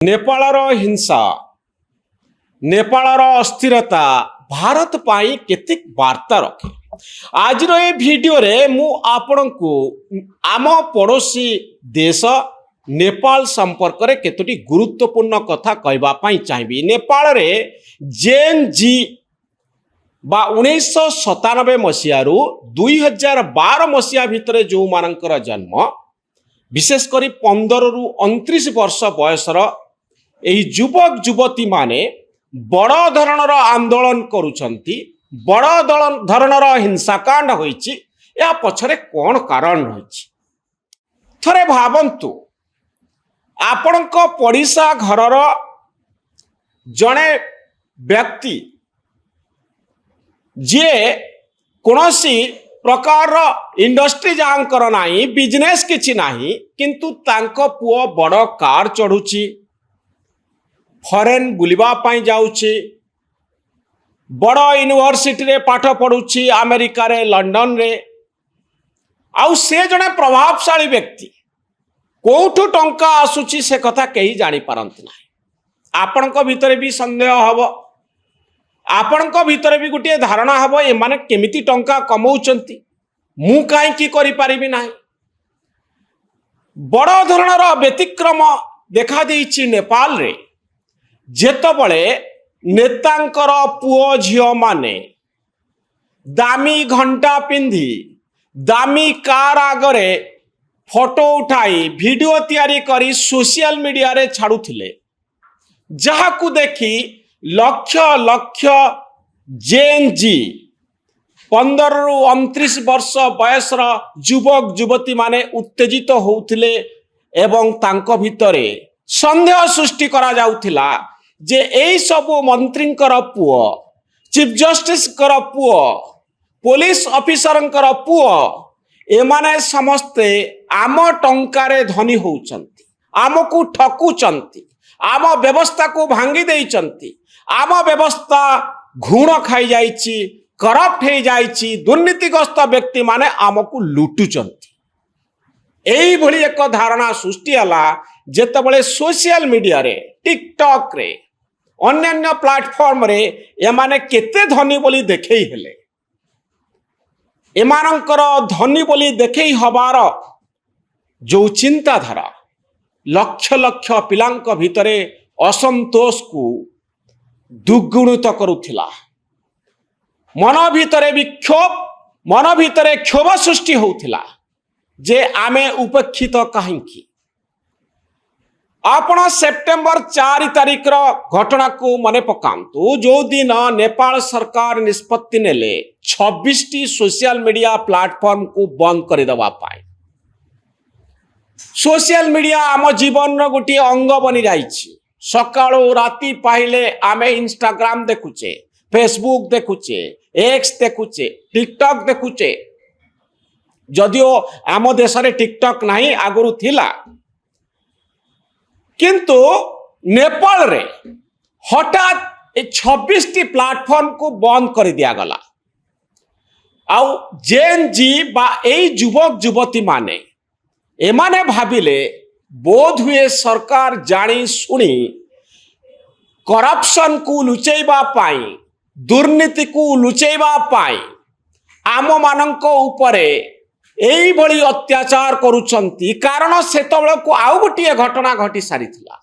नेपालर हिंसा नेपालर अस्थिरता भारत पाई केतिक वार्ता रखे। आज ये वीडियो रे मु आपण को आम पड़ोसी देश नेपाल संपर्क रे केतोटी गुरुत्वपूर्ण कथा कहबा पाई चाहिबी। नेपाल रे जेन जी बा 1997 मसीह रु 2012 मसीहा भितर जो मानकर जन्म विशेषकर 15 रु 29 वर्ष बयसर यही युवक युवती माने बड़ धरणर आंदोलन करुछंती, बड़ धरणर हिंसाकांड होईची। या पछरे कौन कारण रही थरे भावंतु, आपणक पड़िशा घरर जड़े व्यक्ति जे कोनोसी प्रकार इंडस्ट्री जांकर नाही, बिजनेस किछि नाही, किंतु तांको पुओ बड़ कार चढ़ुची, फॉरेन बुलिबा पाई जाउची, बड़ यूनिवर्सिटी रे पाठ पढ़ुची, अमेरिका रे लंडन रे। आउ से जने प्रभावशाली व्यक्ति कोठु टंका आसुची से कथा केही जानी पारंती नाही। आपणक भितरे भी संदेह हबो, आपणक भितरे भी गोटे धारणा हबो ए माने केमिति टंका कमाउचंती, मु काहे की करि पारिबि नाही। बड़ धरणर व्यतिक्रम देखा देइछि नेपाल रे। जेतबळे नेतांकर पुओ झियो माने दामी घंटा पिंधी दामी कार आगरे फोटो उठाई वीडियो तैयारी करी सोशल मीडिया रे छाड़ुथिले, जहाकू देखी लक्ष लक्ष जेन जी 15 रु 29 वर्ष बयसर युवक युवती माने उत्तेजित होउथिले एवं तांको भितरे संदेह सृष्टि करा जाउथिला जे एई सबु मंत्रींकर पुओ, चीफ जस्टिस कर पुओ, पुलिस ऑफिसरंकर पुओ, एमाने समस्ते आम टंकारे धनी होउचंती, आमको ठकुचंती, आम व्यवस्था को भांगी देइचंती, आम व्यवस्था घुण खाई जाइची, करप्ट हो जाइची, दुर्नीतिग्रस्त व्यक्ति माने आमको लुटुचंती। एई भली एक धारणा सृष्टि हला जेतबळे सोशल मीडिया रे, टिकटॉक रे, अन्य प्लेटफॉर्म रे एमाने केते धनी बोली देखई हेले। एमानंकर धनी बोली देखई हबार जो चिंताधारा लक्ष लक्ष पिलांक भितरे असंतोष को दुगुणित करुथिला। मन भितरे विक्षोभ, मन भितरे क्षोभ सृष्टि होउथिला जे आमे उपेक्षित काहेकि। आपण सेप्टेम्बर 4 तारिख घटना को मने पकांतु, जो दिन नेपाल सरकार निष्पत्ति नेले 26टी सोशल मीडिया प्लेटफॉर्म को बंद कर देवा पाए। सोशल मीडिया आम जीवन गोटे अंग बनी जाइछि। सकाळो राति पाइले आमे इंस्टाग्राम देखुचे, फेसबुक देखुचे, एक्स देखुचे, टिकटॉक देखुचे। जदियो आम देश रे टिकटॉक नहीं, आगुरु थिला, किंतु नेपाल रे हठात 26टी प्लेटफॉर्म को बंद कर दिया गला। आउ जेन जी बा एई युवक युवती माने एमाने भाबिले बोध हुए सरकार जानी सुनी करप्शन को लुचेबा पाई, दुर्नीति को लुचेबा पाई आम मानक उपरे एई भली अत्याचार करुचंती। कारण सेतबेले को आउ गोटे घटना घटी सारिथिला।